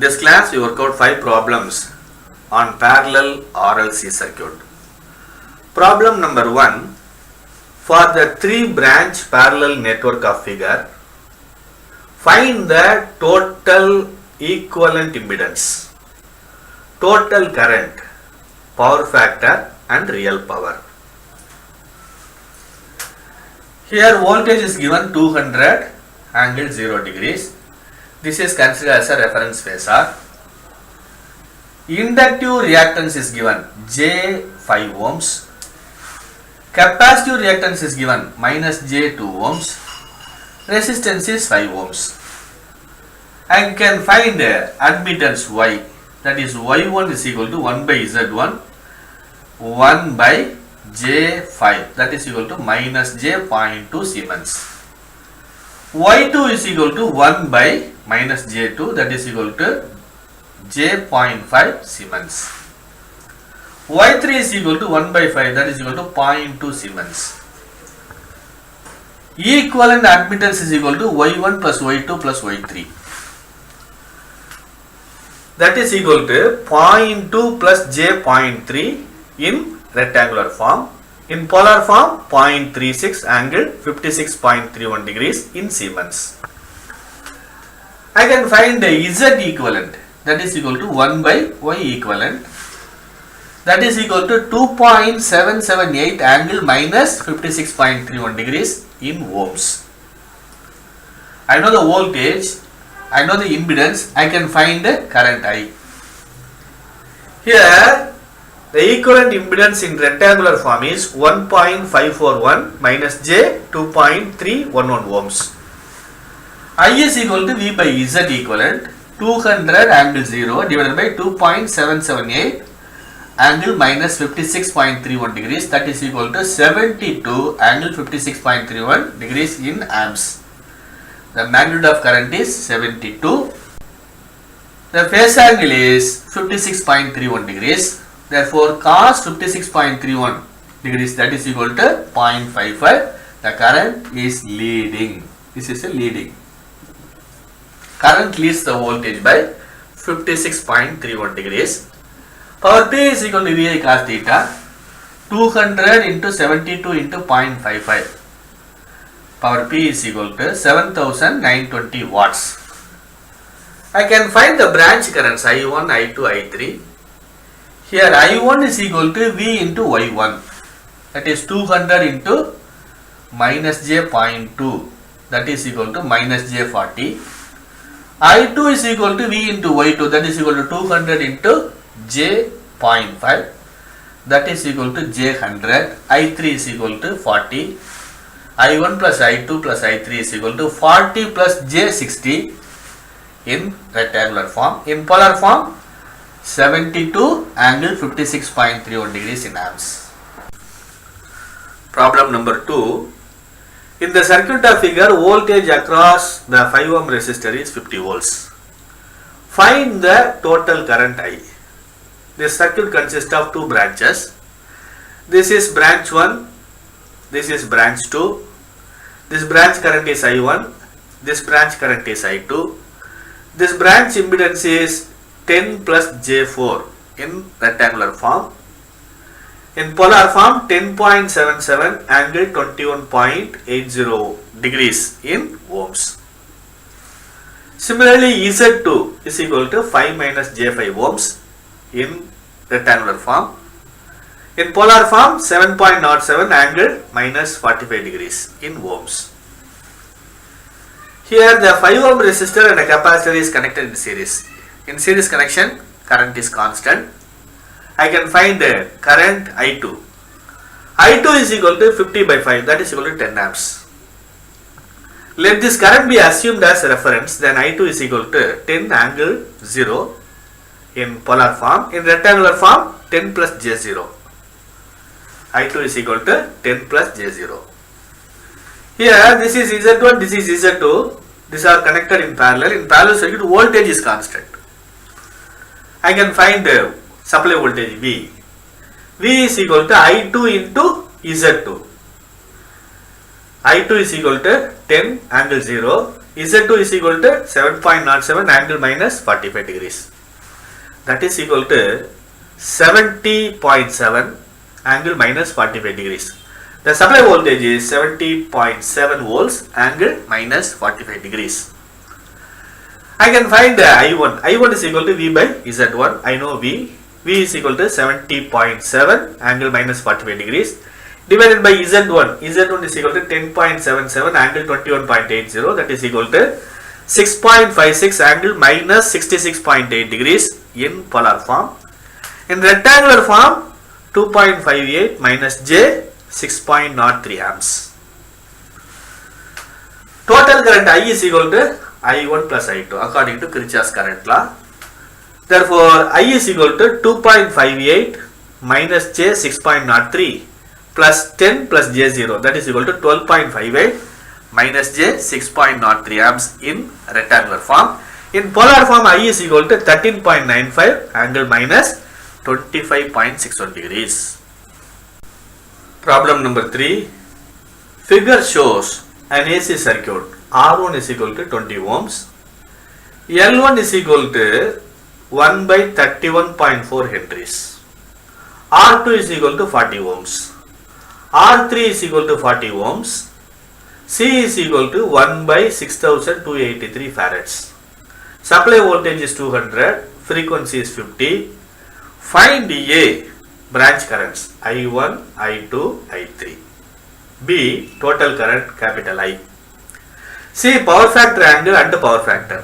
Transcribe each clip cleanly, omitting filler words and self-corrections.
This class we work out 5 problems on parallel RLC circuit. Problem number 1. For the 3 branch parallel network of figure, find the total equivalent impedance, total current, power factor and real power. Here voltage is given 200 angle 0 degrees. This is considered as a reference phasor. Inductive reactance is given J 5 ohms. Capacitive reactance is given minus J 2 ohms. Resistance is 5 ohms. And you can find admittance Y, that is Y1 is equal to 1 by Z1, 1 by J5, that is equal to minus J.2 Siemens. Y2 is equal to 1 by minus J2, that is equal to J.5 Siemens. Y3 is equal to 1 by 5, that is equal to 0.2 Siemens. Equivalent admittance is equal to Y1 plus Y2 plus Y3. That is equal to 0.2 plus J.3 in rectangular form. In polar form, 0.36 angle 56.31 degrees in Siemens. I can find the Z equivalent, that is equal to 1 by Y equivalent, that is equal to 2.778 angle minus 56.31 degrees in ohms. I know the voltage, I know the impedance, I can find the current I. Here the equivalent impedance in rectangular form is 1.541 minus J 2.311 ohms. I is equal to V by Z equivalent 200 angle 0 divided by 2.778 angle minus 56.31 degrees, that is equal to 72 angle 56.31 degrees in amps. The magnitude of current is 72. The phase angle is 56.31 degrees. Therefore, cos 56.31 degrees, that is equal to 0.55. The current is leading. This is a leading. Current leads the voltage by 56.31 degrees. Power P is equal to VI cos theta. 200 into 72 into 0.55. Power P is equal to 7920 watts. I can find the branch currents I1, I2, I3. Here I1 is equal to V into Y1, that is 200 into minus J 0.2, that is equal to minus J 40. I2 is equal to V into Y2, that is equal to 200 into J 0.5, that is equal to J 100. I3 is equal to 40. I1 plus I2 plus I3 is equal to 40 plus J 60 in rectangular form. In polar form, 72 angle 56.31 degrees in amps. Problem number 2. In the circuit of figure, voltage across the 5 ohm resistor is 50 volts. Find the total current I. This circuit consists of 2 branches. This is branch 1. This is branch 2. This branch current is I1. This branch current is I2. This branch impedance is 10 plus J4 in rectangular form. In polar form, 10.77 angle 21.80 degrees in ohms. Similarly, Z2 is equal to 5 minus J5 ohms in rectangular form. In polar form, 7.07 angle minus 45 degrees in ohms. Here the 5 ohm resistor and a capacitor is connected in series. In series connection, current is constant. I can find the current I2. I2 is equal to 50 by 5, that is equal to 10 amps. Let this current be assumed as a reference, then I2 is equal to 10 angle 0 in polar form. In rectangular form, 10 plus J0. I2 is equal to 10 plus J0. Here this is Z1, this is Z2. These are connected in parallel. In parallel circuit, voltage is constant. I can find the supply voltage V. V is equal to I2 into Z2. I2 is equal to 10 angle 0 Z2 is equal to 7.07 angle minus 45 degrees. That is equal to 70.7 angle minus 45 degrees. The supply voltage is 70.7 volts angle minus 45 degrees. I can find I1. I1 is equal to V by Z1. I know V. V is equal to 70.7 angle minus 45 degrees divided by Z1. Z1 is equal to 10.77 angle 21.80. That is equal to 6.56 angle minus 66.8 degrees in polar form. In rectangular form, 2.58 minus J 6.03 amps. Total current I is equal to I1 plus I2 according to Kirchhoff's current law. Therefore, I is equal to 2.58 minus J 6.03 plus 10 plus J0, that is equal to 12.58 minus J 6.03 amps in rectangular form. In polar form, I is equal to 13.95 angle minus 25.61 degrees. Problem number 3. Figure shows an AC circuit. R1 is equal to 20 ohms. L1 is equal to 1 by 31.4 henries. R2 is equal to 40 ohms. R3 is equal to 40 ohms. C is equal to 1 by 6283 farads. Supply voltage is 200. Frequency is 50. Find A branch currents I1, I2, I3. B total current capital I. C power factor angle and power factor.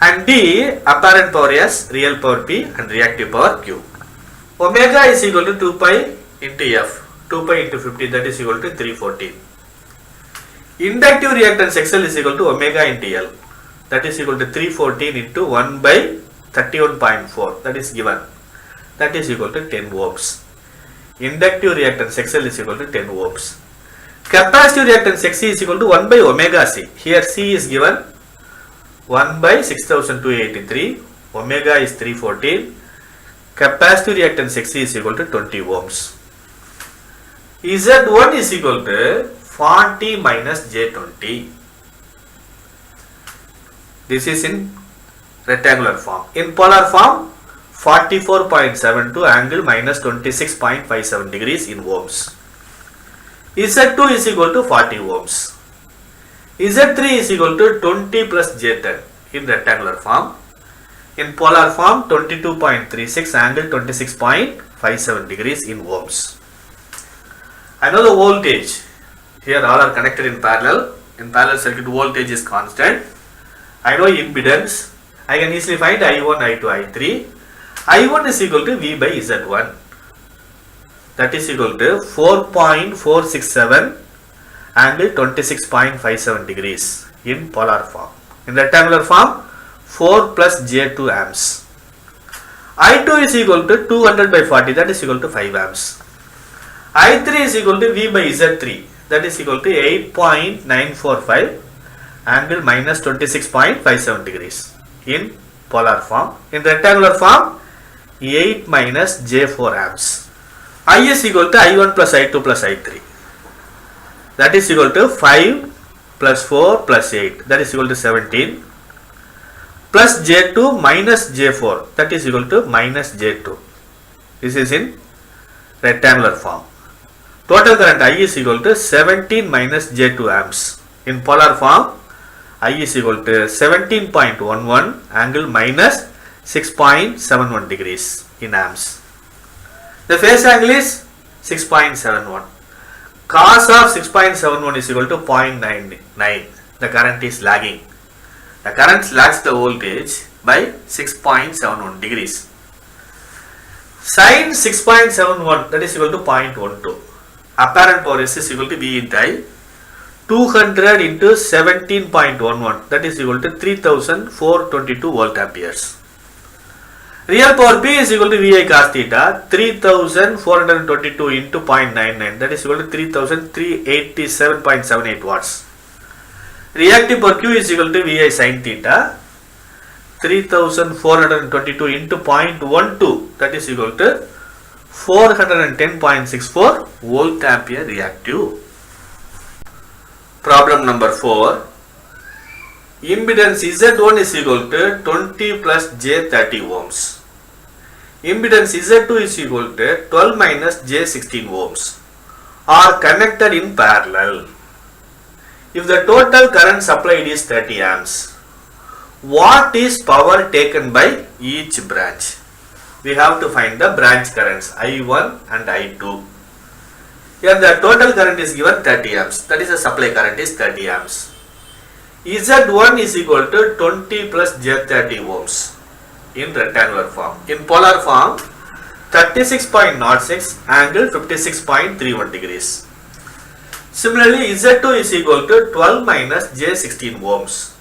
And D apparent power S, real power P and reactive power Q. Omega is equal to 2 pi into F. 2 pi into 50, that is equal to 314. Inductive reactance XL is equal to omega into L. That is equal to 314 into 1 by 31.4. That is given. That is equal to 10 ohms. Inductive reactance XL is equal to 10 ohms. Capacitive reactance XC is equal to 1 by omega C. Here C is given 1 by 6283. Omega is 314. Capacitive reactance XC is equal to 20 ohms. Z1 is equal to 40 minus J20. This is in rectangular form. In polar form, 44.72 angle minus 26.57 degrees in ohms. Z2 is equal to 40 ohms. Z3 is equal to 20 plus J10 in rectangular form. In polar form, 22.36 angle 26.57 degrees in ohms. I know the voltage. Here all are connected in parallel. In parallel circuit, voltage is constant. I know impedance. I can easily find I1, I2, I3. I1 is equal to V by Z1. That is equal to 4.467 angle 26.57 degrees in polar form. In rectangular form, 4 plus J2 amps. I2 is equal to 200 by 40, that is equal to 5 amps. I3 is equal to V by Z3, that is equal to 8.945 angle minus 26.57 degrees in polar form. In rectangular form, 8 minus J4 amps. I is equal to I1 plus I2 plus I3. That is equal to 5 plus 4 plus 8. That is equal to 17. Plus J2 minus J4. That is equal to minus J2. This is in rectangular form. Total current I is equal to 17 minus J2 amps. In polar form, I is equal to 17.11 angle minus 6.71 degrees in amps. The phase angle is 6.71. Cos of 6.71 is equal to 0.99. The current is lagging. The current lags the voltage by 6.71 degrees. Sin 6.71, that is equal to 0.12. Apparent power S is equal to V into I. 200 into 17.11, that is equal to 3422 volt amperes. Real power P is equal to VI cos theta. 3422 into 0.99, that is equal to 3387.78 watts. Reactive power Q is equal to VI sin theta. 3422 into 0.12, that is equal to 410.64 volt ampere reactive. Problem number 4. impedance Z1 is equal to 20 plus J30 ohms. Impedance Z2 is equal to 12 minus J16 ohms are connected in parallel. If the total current supplied is 30 amps, what is power taken by each branch? We have to find the branch currents I1 and I2. Here the total current is given 30 amps. That is the supply current is 30 amps. Z1 is equal to 20 plus J30 ohms in rectangular form. In polar form, 36.06 angle 56.31 degrees. Similarly, Z2 is equal to 12 minus J16 ohms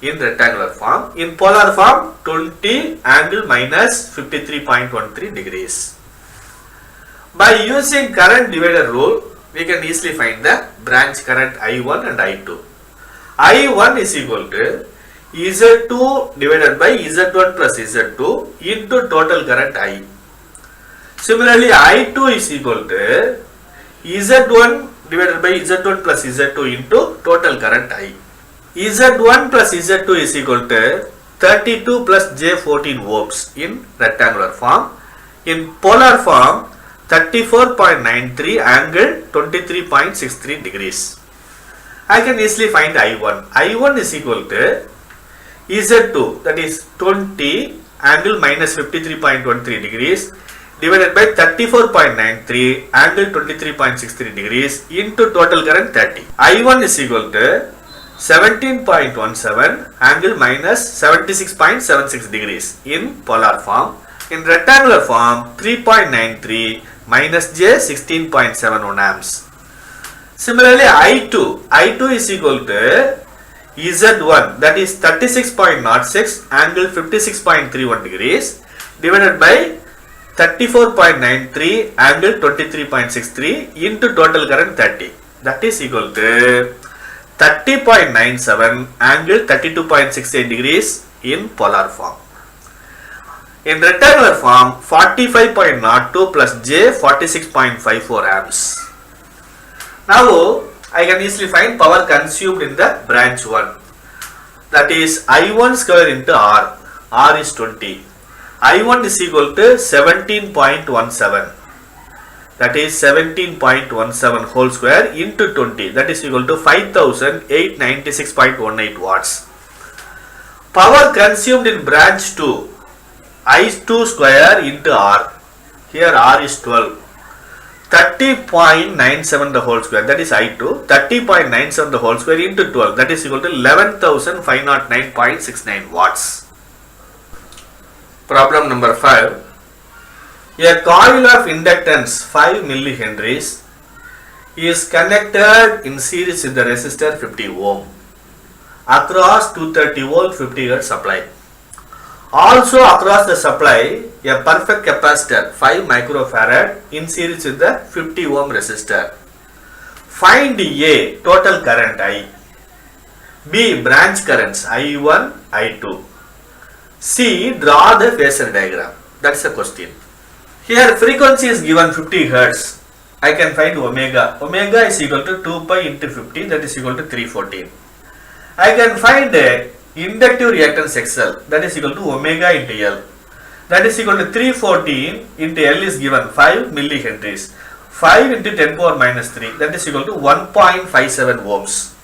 in rectangular form. In polar form, 20 angle minus 53.13 degrees. By using current divider rule, we can easily find the branch current I1 and I2. I1 is equal to Z2 divided by Z1 plus Z2 into total current I. Similarly, I2 is equal to Z1 divided by Z1 plus Z2 into total current I. Z1 plus Z2 is equal to 32 plus J14 ohms in rectangular form. In polar form, 34.93 angle 23.63 degrees. I can easily find I1. I1 is equal to Z2, that is 20 angle minus 53.13 degrees divided by 34.93 angle 23.63 degrees into total current 30. I1 is equal to 17.17 angle minus 76.76 degrees in polar form. In rectangular form, 3.93 minus J 16.71 amps. Similarly, I2 is equal to Z1, that is 36.06 angle 56.31 degrees divided by 34.93 angle 23.63 into total current 30. That is equal to 30.97 angle 32.68 degrees in polar form. In rectangular form, 45.02 plus J 46.54 amps. Now, I can easily find power consumed in the branch 1. That is I1 square into R. R is 20. I1 is equal to 17.17. That is 17.17 whole square into 20. That is equal to 5896.18 watts. Power consumed in branch 2. I2 square into R. Here R is 12. 30.97 the whole square, that is I2. 30.97 the whole square into 12, that is equal to 11,509.69 watts. Problem number 5. A coil of inductance 5 millihenries is connected in series with the resistor 50 ohm across 230 volt 50 hertz supply. Also across the supply, a perfect capacitor 5 microfarad in series with the 50 ohm resistor. Find A, total current I. B, branch currents I1, I2. C, draw the phasor diagram. That's the question. Here frequency is given 50 hertz. I can find omega. Omega is equal to 2 pi into 50, that is equal to 314. I can find inductive reactance XL, that is equal to omega into L. That is equal to 314 into L is given 5 millihenries. 5 into 10 power minus 3, that is equal to 1.57 ohms.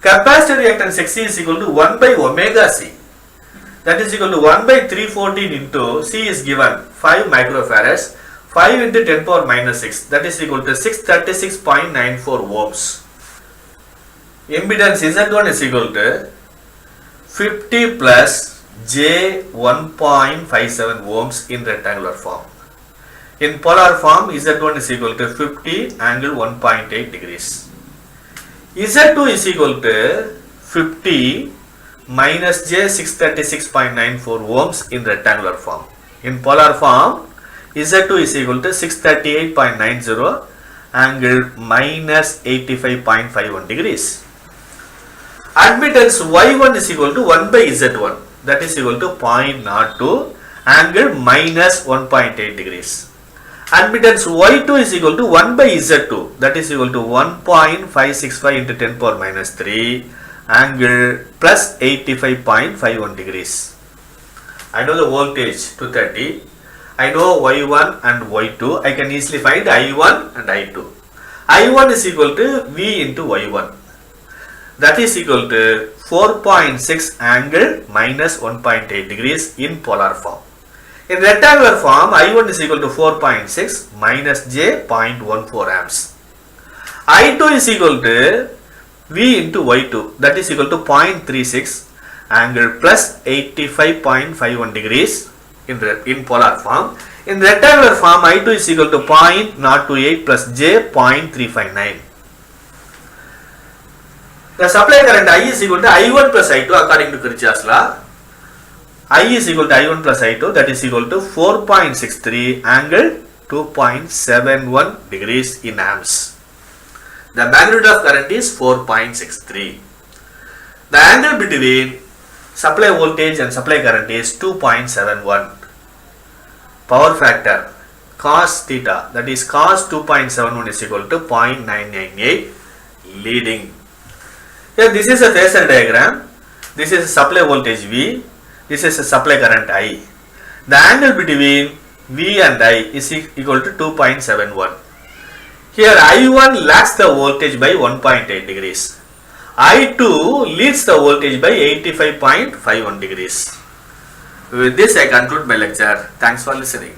Capacitor reactance Xc is equal to 1 by omega C. That is equal to 1 by 314 into C is given 5 microfarads. 5 into 10 power minus 6, that is equal to 636.94 ohms. Impedance Z1 is equal to 50 plus J 1.57 ohms in rectangular form. In polar form, Z1 is equal to 50 angle 1.8 degrees. Z2 is equal to 50 minus J 636.94 ohms in rectangular form. In polar form, Z2 is equal to 638.90 angle minus 85.51 degrees. Admittance Y1 is equal to 1 by Z1, that is equal to 0.02 angle minus 1.8 degrees. Admittance Y2 is equal to 1 by Z2, that is equal to 1.565 into 10 power minus 3 angle plus 85.51 degrees. I know the voltage 230. I know Y1 and Y2. I can easily find I1 and I2. I1 is equal to V into Y1. That is equal to 4.6 angle minus 1.8 degrees in polar form. In rectangular form, I1 is equal to 4.6 minus J 0.14 amps. I2 is equal to V into Y2. That is equal to 0.36 angle plus 85.51 degrees in polar form. In rectangular form, I2 is equal to 0.028 plus J 0.359. The supply current I is equal to I1 plus I2 according to Kirchhoff's law. I is equal to I1 plus I2, that is equal to 4.63 angle 2.71 degrees in amps. The magnitude of current is 4.63. The angle between supply voltage and supply current is 2.71. Power factor cos theta, that is cos 2.71 is equal to 0.998 leading. Here this is a phasor diagram. This is a supply voltage V. This is a supply current I. The angle between V and I is equal to 2.71. Here I1 lags the voltage by 1.8 degrees. I2 leads the voltage by 85.51 degrees. With this I conclude my lecture. Thanks for listening.